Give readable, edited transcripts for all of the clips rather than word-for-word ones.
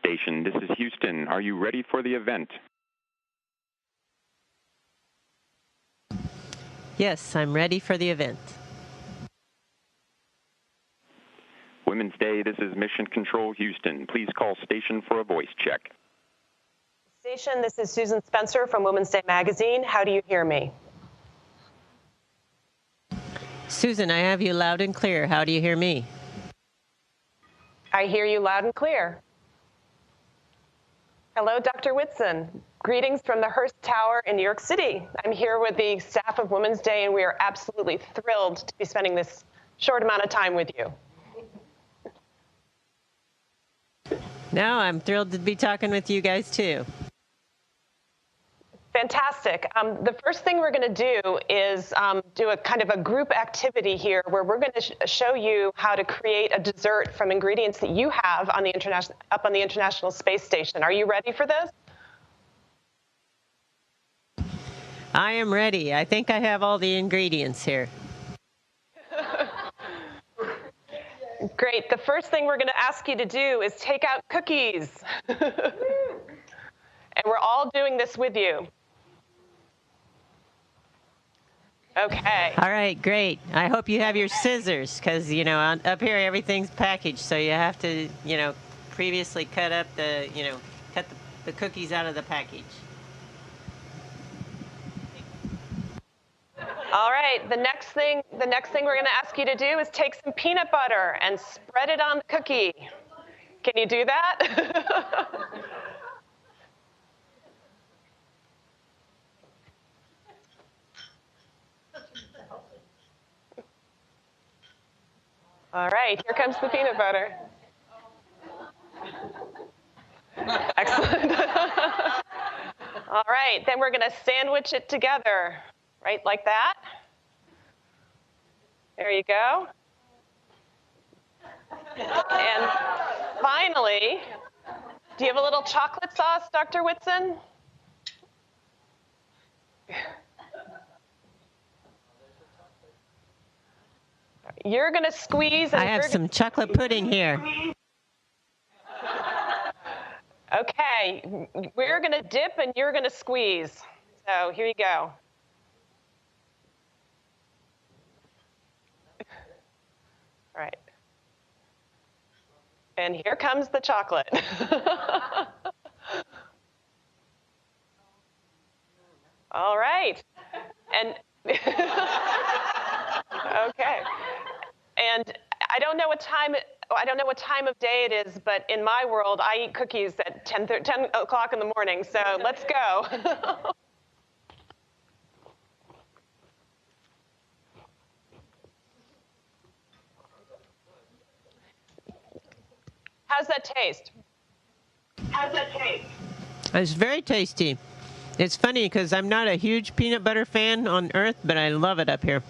Station, this is Houston. Are you ready for the event? Yes, I'm ready for the event. Women's Day, this is Mission Control Houston. Please call station for a voice check. Station, this is Susan Spencer from Women's Day Magazine. How do you hear me? Susan, I have you loud and clear. How do you hear me? I hear you loud and clear. Hello, Dr. Whitson. Greetings from the Hearst Tower in New York City. I'm here with the staff of Women's Day, and we are absolutely thrilled to be spending this short amount of time with you. No, I'm thrilled to be talking with you guys, too. Fantastic. The first thing we're going to do is do a kind of a group activity here where we're going to show you how to create a dessert from ingredients that you have on the up on the International Space Station. Are you ready for this? I am ready. I think I have all the ingredients here. Great. The first thing we're going to ask you to do is take out cookies. And we're all doing this with you. Okay. All right, great. I hope you have your scissors because, you know, up here everything's packaged, so you have to, you know, previously cut up the, you know, cut the cookies out of the package. All right, the next thing we're going to ask you to do is take some peanut butter and spread it on the cookie. Can you do that? All right, here comes the peanut butter. Excellent. All right, then we're going to sandwich it together, right, like that. There you go. And finally, do you have a little chocolate sauce, Dr. Whitson? You're going to squeeze. And I have some chocolate pudding here. Okay, we're going to dip and you're going to squeeze. So here you go. All right. And here comes the chocolate. All right. And okay. And I don't know what time of day it is, but in my world, I eat cookies at 10 o'clock in the morning. So let's go. How's that taste? It's very tasty. It's funny because I'm not a huge peanut butter fan on Earth, but I love it up here.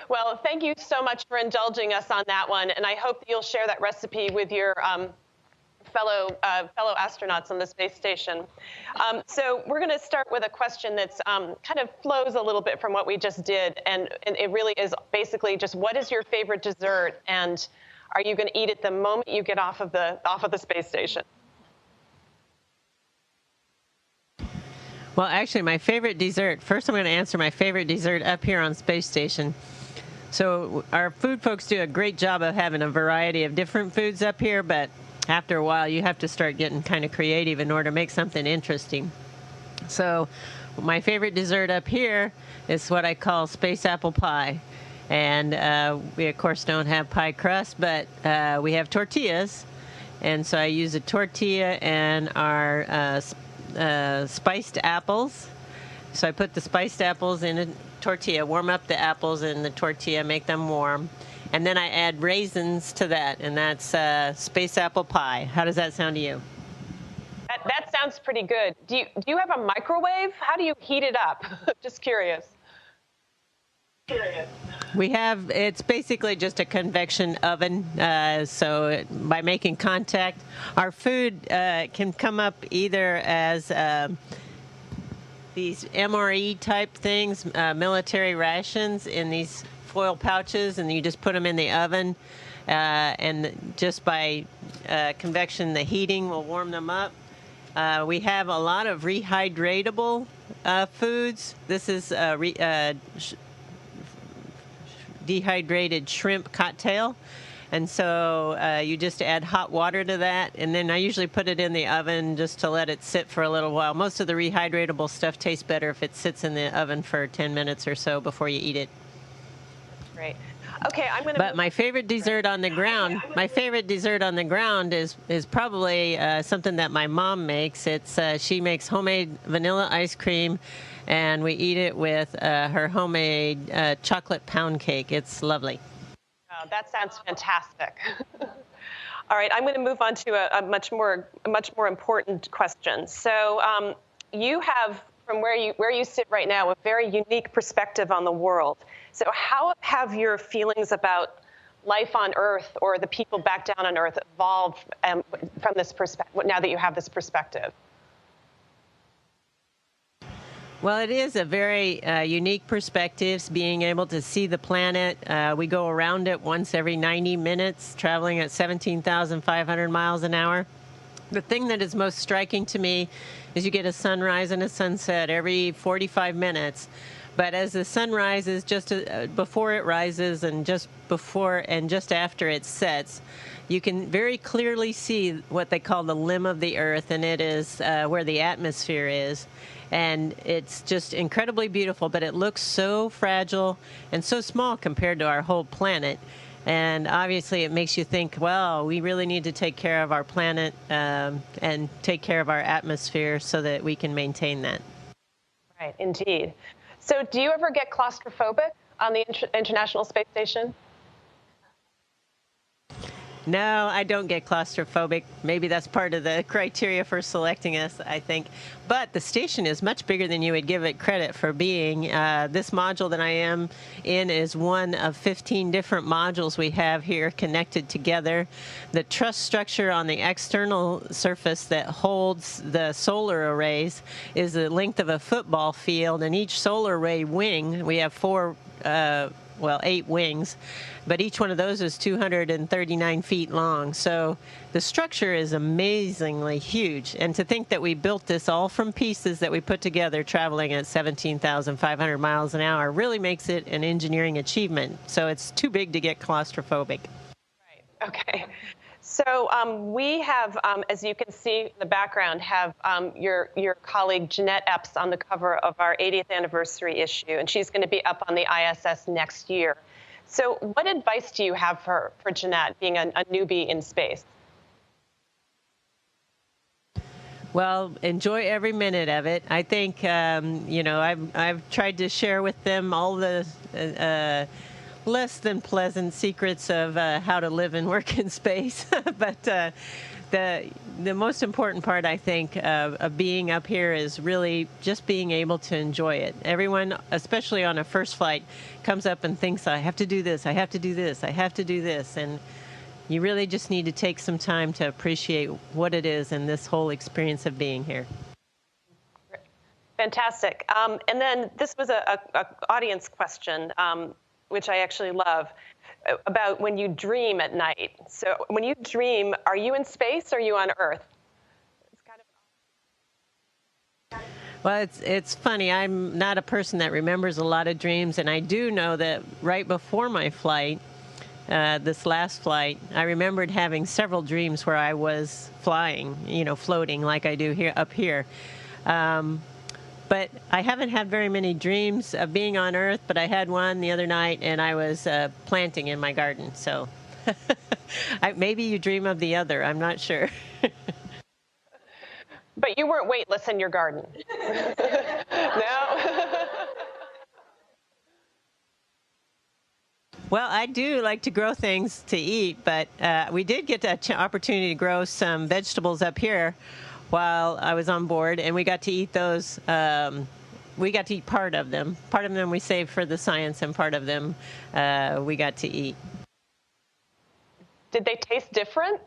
Well, thank you so much for indulging us on that one, and I hope that you'll share that recipe with your fellow astronauts on the space station. So we're going to start with a question that's kind of flows a little bit from what we just did, and it really is basically just what is your favorite dessert, and are you going to eat it the moment you get off of the space station? Well, actually, my favorite dessert, first I'm going to answer my favorite dessert up here on Space Station. So our food folks do a great job of having a variety of different foods up here, but after a while you have to start getting kind of creative in order to make something interesting. So my favorite dessert up here is what I call space apple pie. And we, of course, don't have pie crust, but we have tortillas. And so I use a tortilla and our spiced apples. So I put the spiced apples in a tortilla, warm up the apples in the tortilla, make them warm. And then I add raisins to that, and that's space apple pie. How does that sound to you? That sounds pretty good. Do you have a microwave? How do you heat it up? Just curious. We have, it's basically just a convection oven, so by making contact, our food can come up either as these MRE type things, military rations in these foil pouches, and you just put them in the oven, and just by convection, the heating will warm them up. We have a lot of rehydratable foods. This is dehydrated shrimp cocktail. And so you just add hot water to that, and then I usually put it in the oven just to let it sit for a little while. Most of the rehydratable stuff tastes better if it sits in the oven for 10 minutes or so before you eat it. Great. Okay, I'm going to. But my favorite dessert on the ground, is probably something that my mom makes. It's she makes homemade vanilla ice cream, and we eat it with her homemade chocolate pound cake. It's lovely. Oh, that sounds fantastic. All right, I'm going to move on to a much more important question. So you have, from where you sit right now, a very unique perspective on the world. So how have your feelings about life on Earth or the people back down on Earth evolved from this perspective, now that you have this perspective? Well, it is a very unique perspective, being able to see the planet. We go around it once every 90 minutes, traveling at 17,500 miles an hour. The thing that is most striking to me is you get a sunrise and a sunset every 45 minutes. But as the sun rises, just before it rises and just before and just after it sets, you can very clearly see what they call the limb of the Earth, and it is where the atmosphere is. And it's just incredibly beautiful, but it looks so fragile and so small compared to our whole planet. And obviously it makes you think, well, we really need to take care of our planet and take care of our atmosphere so that we can maintain that. Right, indeed. So do you ever get claustrophobic on the International Space Station? No, I don't get claustrophobic. Maybe that's part of the criteria for selecting us, I think. But the station is much bigger than you would give it credit for being. This module that I am in is one of 15 different modules we have here connected together. The truss structure on the external surface that holds the solar arrays is the length of a football field, and each solar array wing, we have 8 wings, but each one of those is 239 feet long. So the structure is amazingly huge. And to think that we built this all from pieces that we put together traveling at 17,500 miles an hour really makes it an engineering achievement. So it's too big to get claustrophobic. Right, okay. So we have, as you can see in the background, have your colleague Jeanette Epps on the cover of our 80th anniversary issue, and she's going to be up on the ISS next year. So what advice do you have for Jeanette, being a newbie in space? Well, enjoy every minute of it. I think, I've tried to share with them all the less than pleasant secrets of how to live and work in space. But the most important part, I think, of being up here is really just being able to enjoy it. Everyone, especially on a first flight, comes up and thinks, I have to do this, I have to do this, I have to do this. And you really just need to take some time to appreciate what it is and this whole experience of being here. Fantastic. And then this was a audience question, which I actually love, about when you dream at night. So when you dream, are you in space or are you on Earth? It's kind of... Well, it's funny. I'm not a person that remembers a lot of dreams, and I do know that right before my flight, this last flight, I remembered having several dreams where I was flying, floating like I do here up here. But I haven't had very many dreams of being on Earth, but I had one the other night, and I was planting in my garden. So maybe you dream of the other. I'm not sure. But you weren't weightless in your garden. No? Well, I do like to grow things to eat, but we did get the opportunity to grow some vegetables up here while I was on board, and we got to eat those. We got to eat part of them. Part of them we saved for the science, and part of them we got to eat. Did they taste different?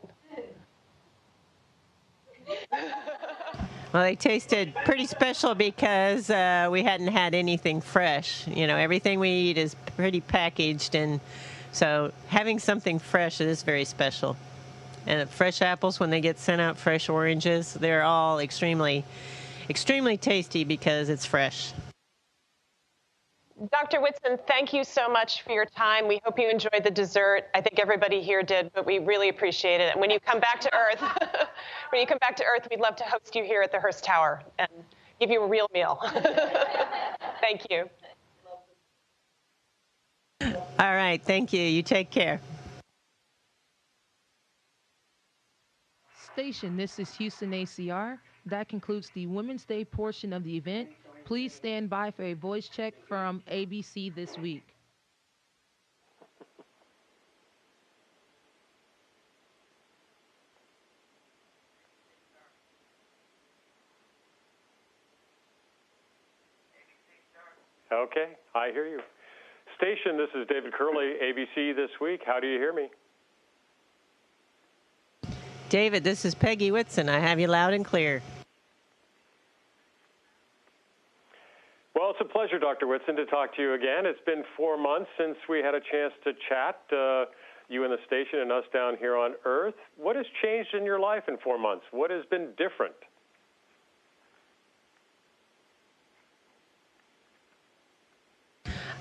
Well, they tasted pretty special because we hadn't had anything fresh. Everything we eat is pretty packaged, and so having something fresh is very special. and fresh apples when they get sent out, fresh oranges. They're all extremely tasty because it's fresh. Dr. Whitson, thank you so much for your time. We hope you enjoyed the dessert. I think everybody here did, but we really appreciate it. And when you come back to Earth, we'd love to host you here at the Hearst Tower and give you a real meal. Thank you. All right, thank you. You take care. Station, this is Houston ACR. That concludes the Women's Day portion of the event. Please stand by for a voice check from ABC this week. Okay, I hear you. Station, this is David Curley, ABC This Week. How do you hear me? David, this is Peggy Whitson. I have you loud and clear. Well, it's a pleasure, Dr. Whitson, to talk to you again. It's been 4 months since we had a chance to chat, you and the station and us down here on Earth. What has changed in your life in 4 months? What has been different?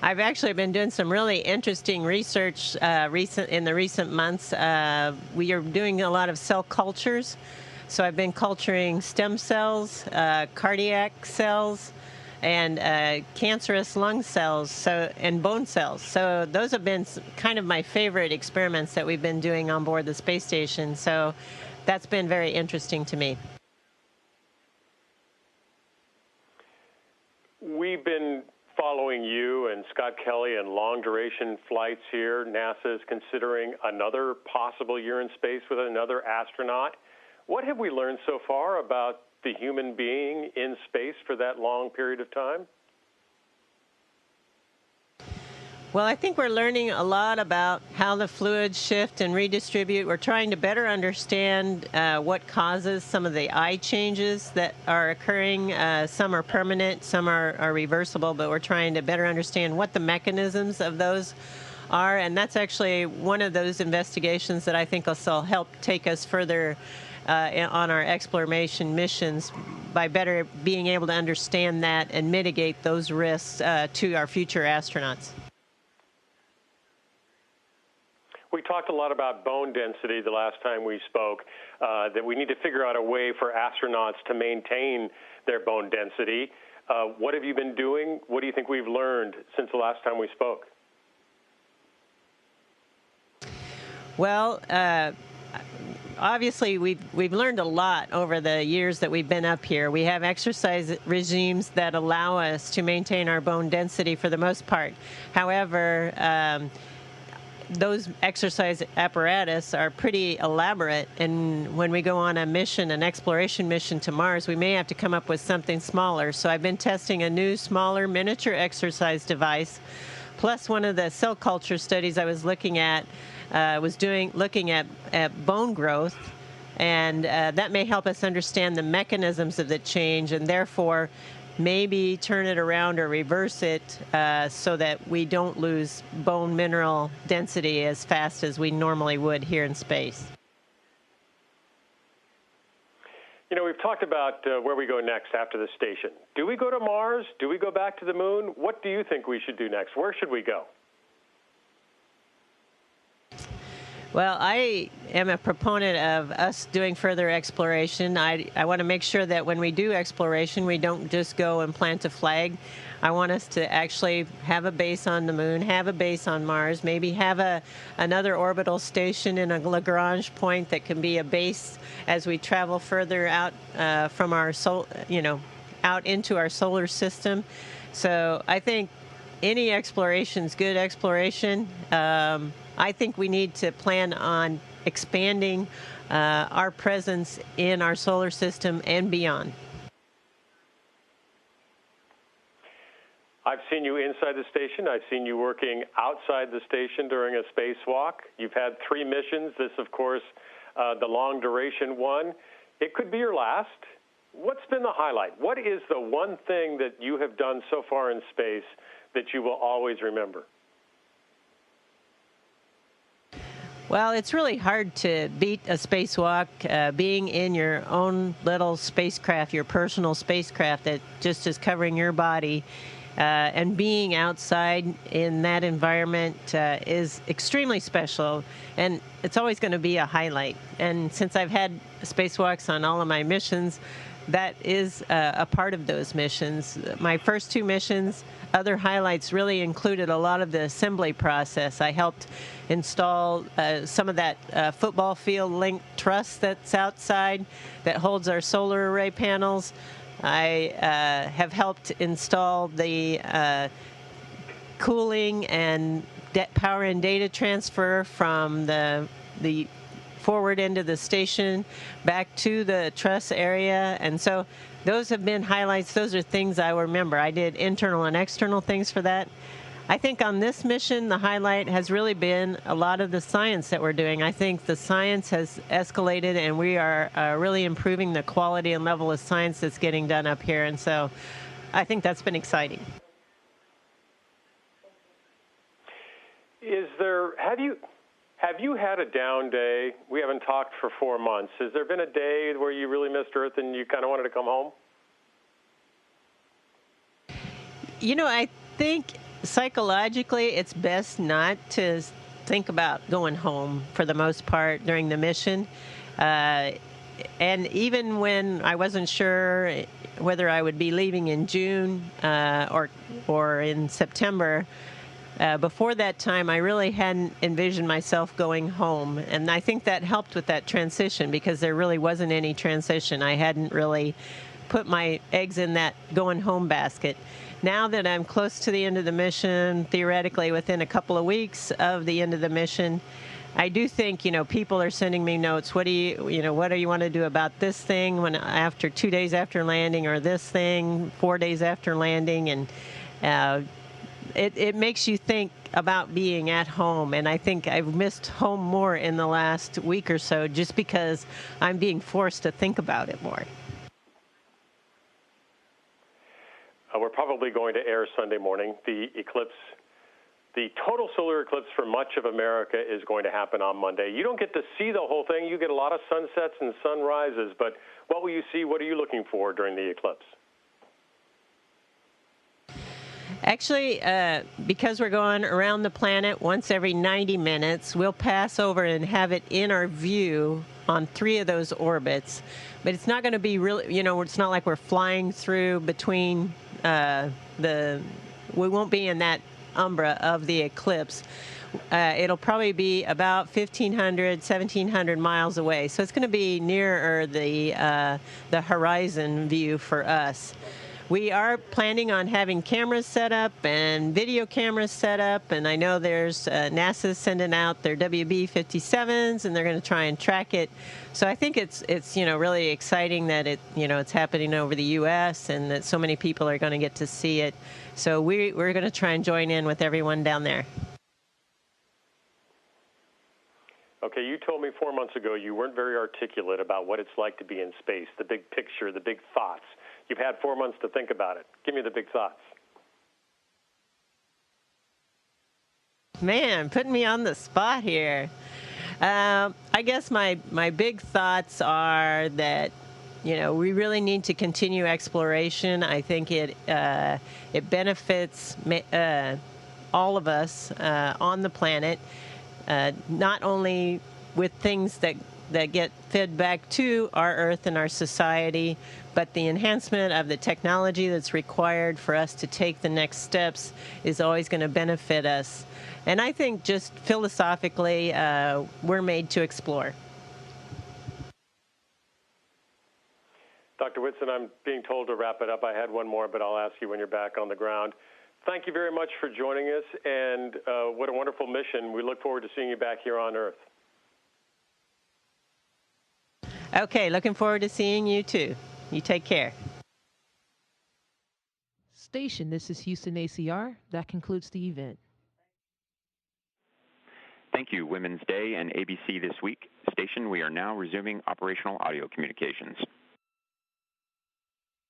I've actually been doing some really interesting research in the recent months. We are doing a lot of cell cultures. So I've been culturing stem cells, cardiac cells, and cancerous lung cells, and bone cells. So those have been kind of my favorite experiments that we've been doing on board the space station. So that's been very interesting to me. We've been following you and Scott Kelly and long-duration flights here. NASA is considering another possible year in space with another astronaut. What have we learned so far about the human being in space for that long period of time? Well, I think we're learning a lot about how the fluids shift and redistribute. We're trying to better understand what causes some of the eye changes that are occurring. Some are permanent, some are reversible, but we're trying to better understand what the mechanisms of those are. And that's actually one of those investigations that I think will help take us further on our exploration missions by better being able to understand that and mitigate those risks to our future astronauts. We talked a lot about bone density the last time we spoke, that we need to figure out a way for astronauts to maintain their bone density. What have you been doing? What do you think we've learned since the last time we spoke? Well, obviously, we've learned a lot over the years that we've been up here. We have exercise regimes that allow us to maintain our bone density for the most part. However, those exercise apparatus are pretty elaborate, and when we go on a mission, an exploration mission to Mars, we may have to come up with something smaller. So I've been testing a new, smaller, miniature exercise device, plus one of the cell culture studies I was looking at looking at bone growth, and that may help us understand the mechanisms of the change, and therefore maybe turn it around or reverse it so that we don't lose bone mineral density as fast as we normally would here in space. You know, we've talked about where we go next after the station. Do we go to Mars? Do we go back to the moon? What do you think we should do next? Where should we go? Well, I am a proponent of us doing further exploration. I want to make sure that when we do exploration, we don't just go and plant a flag. I want us to actually have a base on the moon, have a base on Mars, maybe have another orbital station in a Lagrange point that can be a base as we travel further out from our out into our solar system. So I think any exploration is good exploration. I think we need to plan on expanding our presence in our solar system and beyond. I've seen you inside the station. I've seen you working outside the station during a spacewalk. You've had 3 missions. This, of course, the long-duration one. It could be your last. What's been the highlight? What is the one thing that you have done so far in space that you will always remember? Well, it's really hard to beat a spacewalk, being in your own little spacecraft, your personal spacecraft that just is covering your body, and being outside in that environment is extremely special, and it's always going to be a highlight. And since I've had spacewalks on all of my missions, that is a part of those missions. My first two missions, other highlights really included a lot of the assembly process. I helped install some of that football field link truss that's outside that holds our solar array panels. I have helped install the cooling and power and data transfer from the forward end of the station back to the truss area. And so those have been highlights. Those are things I remember. I did internal and external things for that. I think on this mission, the highlight has really been a lot of the science that we're doing. I think the science has escalated, and we are really improving the quality and level of science that's getting done up here. And so I think that's been exciting. Have you had a down day? We haven't talked for 4 months. Has there been a day where you really missed Earth and you kind of wanted to come home? You know, I think psychologically it's best not to think about going home for the most part during the mission. And even when I wasn't sure whether I would be leaving in June or in September, before that time, I really hadn't envisioned myself going home. And I think that helped with that transition because there really wasn't any transition. I hadn't really put my eggs in that going home basket. Now that I'm close to the end of the mission, theoretically within a couple of weeks of the end of the mission, I do think, people are sending me notes. What do you want to do about this thing after 2 days after landing, or this thing 4 days after landing? And it makes you think about being at home, and I think I've missed home more in the last week or so just because I'm being forced to think about it more. We're probably going to air Sunday morning. The total solar eclipse for much of America is going to happen on Monday. You don't get to see the whole thing. You get a lot of sunsets and sunrises, but what will you see? What are you looking for during the eclipse? Actually, because we're going around the planet once every 90 minutes, we'll pass over and have it in our view on 3 of those orbits. But it's not going to be really, it's not like we're flying through between we won't be in that umbra of the eclipse. It'll probably be about 1,500, 1,700 miles away. So it's going to be nearer the horizon view for us. We are planning on having cameras set up and video cameras set up, and I know there's NASA's sending out their WB-57s, and they're going to try and track it. So I think it's really exciting that it's happening over the U.S. and that so many people are going to get to see it. So we're going to try and join in with everyone down there. Okay, you told me 4 months ago you weren't very articulate about what it's like to be in space, the big picture, the big thoughts. You've had 4 months to think about it. Give me the big thoughts. Man, putting me on the spot here. I guess my big thoughts are that, we really need to continue exploration. I think it benefits all of us on the planet, not only with things that get fed back to our Earth and our society, but the enhancement of the technology that's required for us to take the next steps is always going to benefit us. And I think just philosophically, we're made to explore. Dr. Whitson, I'm being told to wrap it up. I had one more, but I'll ask you when you're back on the ground. Thank you very much for joining us, and what a wonderful mission. We look forward to seeing you back here on Earth. Okay, looking forward to seeing you too. You take care. Station, this is Houston ACR. That concludes the event. Thank you, Women's Day and ABC This Week. Station, we are now resuming operational audio communications.